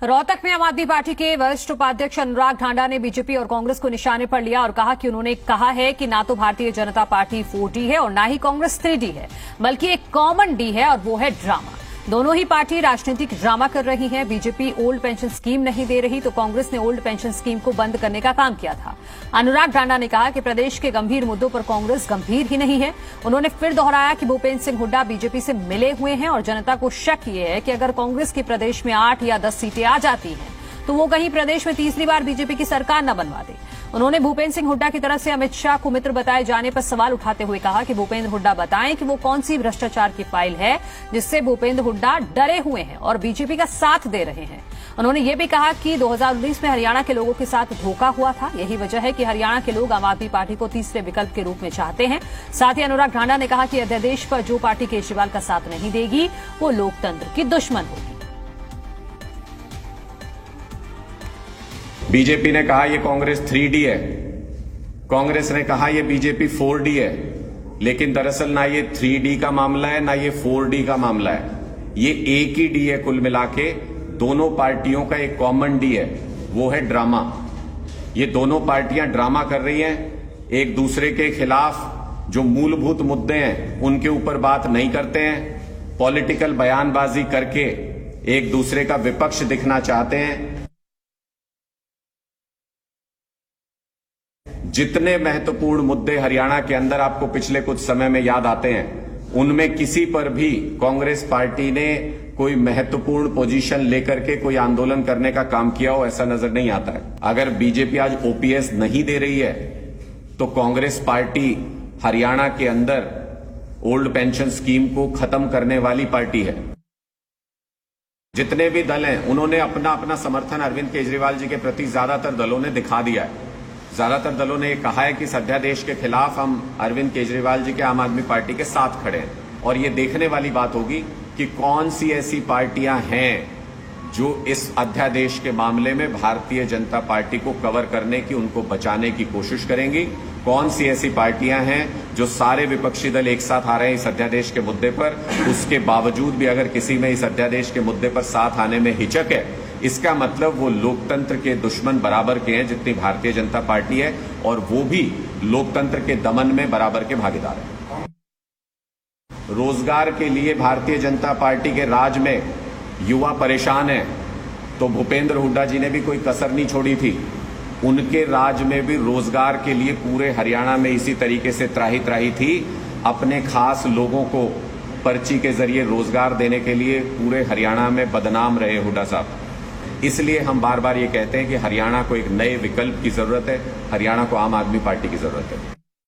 रोहतक में आम आदमी पार्टी के वरिष्ठ उपाध्यक्ष अनुराग ढांडा ने बीजेपी और कांग्रेस को निशाने पर लिया और कहा कि उन्होंने कहा है कि ना तो भारतीय जनता पार्टी 4D है और ना ही कांग्रेस 3D है, बल्कि एक कॉमन डी है और वो है ड्रामा। दोनों ही पार्टी राजनीतिक ड्रामा कर रही है। बीजेपी ओल्ड पेंशन स्कीम नहीं दे रही तो कांग्रेस ने ओल्ड पेंशन स्कीम को बंद करने का काम किया था। अनुराग ढांडा ने कहा कि प्रदेश के गंभीर मुद्दों पर कांग्रेस गंभीर ही नहीं है। उन्होंने फिर दोहराया कि भूपेंद्र सिंह हुड्डा बीजेपी से मिले हुए हैं और जनता को शक ये है कि अगर कांग्रेस की प्रदेश में 8 या 10 सीटें आ जाती हैं तो वो कहीं प्रदेश में तीसरी बार बीजेपी की सरकार न बनवा दे। उन्होंने भूपेंद्र सिंह हुड्डा की तरफ से अमित शाह को मित्र बताए जाने पर सवाल उठाते हुए कहा कि भूपेंद्र हुड्डा बताएं कि वो कौन सी भ्रष्टाचार की फाइल है जिससे भूपेंद्र हुड्डा डरे हुए हैं और बीजेपी का साथ दे रहे हैं। उन्होंने ये भी कहा कि 2019 में हरियाणा के लोगों के साथ धोखा हुआ था। यही वजह है कि हरियाणा के लोग आम आदमी पार्टी को तीसरे विकल्प के रूप में चाहते हैं। साथ ही अनुराग ढांडा ने कहा कि अध्यादेश पर जो पार्टी केजरीवाल का साथ नहीं देगी वो लोकतंत्र की दुश्मन होगी। बीजेपी ने कहा ये कांग्रेस 3D है, कांग्रेस ने कहा ये बीजेपी 4D है, लेकिन दरअसल ना ये 3D का मामला है ना ये 4D का मामला है, ये एक ही डी है। कुल मिला के दोनों पार्टियों का एक कॉमन डी है, वो है ड्रामा। ये दोनों पार्टियां ड्रामा कर रही हैं, एक दूसरे के खिलाफ जो मूलभूत मुद्दे हैं उनके ऊपर बात नहीं करते हैं, पॉलिटिकल बयानबाजी करके एक दूसरे का विपक्ष दिखना चाहते हैं। जितने महत्वपूर्ण मुद्दे हरियाणा के अंदर आपको पिछले कुछ समय में याद आते हैं, उनमें किसी पर भी कांग्रेस पार्टी ने कोई महत्वपूर्ण पोजीशन लेकर के कोई आंदोलन करने का काम किया हो, ऐसा नजर नहीं आता है। अगर बीजेपी आज ओपीएस नहीं दे रही है तो कांग्रेस पार्टी हरियाणा के अंदर ओल्ड पेंशन स्कीम को खत्म करने वाली पार्टी है। जितने भी दल हैं उन्होंने अपना अपना समर्थन अरविंद केजरीवाल जी के प्रति ज्यादातर दलों ने दिखा दिया है। ज्यादातर दलों ने यह कहा है कि इस अध्यादेश के खिलाफ हम अरविंद केजरीवाल जी के आम आदमी पार्टी के साथ खड़े हैं। और ये देखने वाली बात होगी कि कौन सी ऐसी पार्टियां हैं जो इस अध्यादेश के मामले में भारतीय जनता पार्टी को कवर करने की, उनको बचाने की कोशिश करेंगी। कौन सी ऐसी पार्टियां हैं जो सारे विपक्षी दल एक साथ आ रहे हैं इस अध्यादेश के मुद्दे पर, उसके बावजूद भी अगर किसी में इस अध्यादेश के मुद्दे पर साथ आने में हिचक है, इसका मतलब वो लोकतंत्र के दुश्मन बराबर के हैं जितनी भारतीय जनता पार्टी है, और वो भी लोकतंत्र के दमन में बराबर के भागीदार हैं। रोजगार के लिए भारतीय जनता पार्टी के राज में युवा परेशान है तो भूपेंद्र हुड्डा जी ने भी कोई कसर नहीं छोड़ी थी। उनके राज में भी रोजगार के लिए पूरे हरियाणा में इसी तरीके से त्राही त्राही थी। अपने खास लोगों को पर्ची के जरिए रोजगार देने के लिए पूरे हरियाणा में बदनाम रहे हुड्डा साहब। इसलिए हम बार बार ये कहते हैं कि हरियाणा को एक नए विकल्प की जरूरत है, हरियाणा को आम आदमी पार्टी की जरूरत है।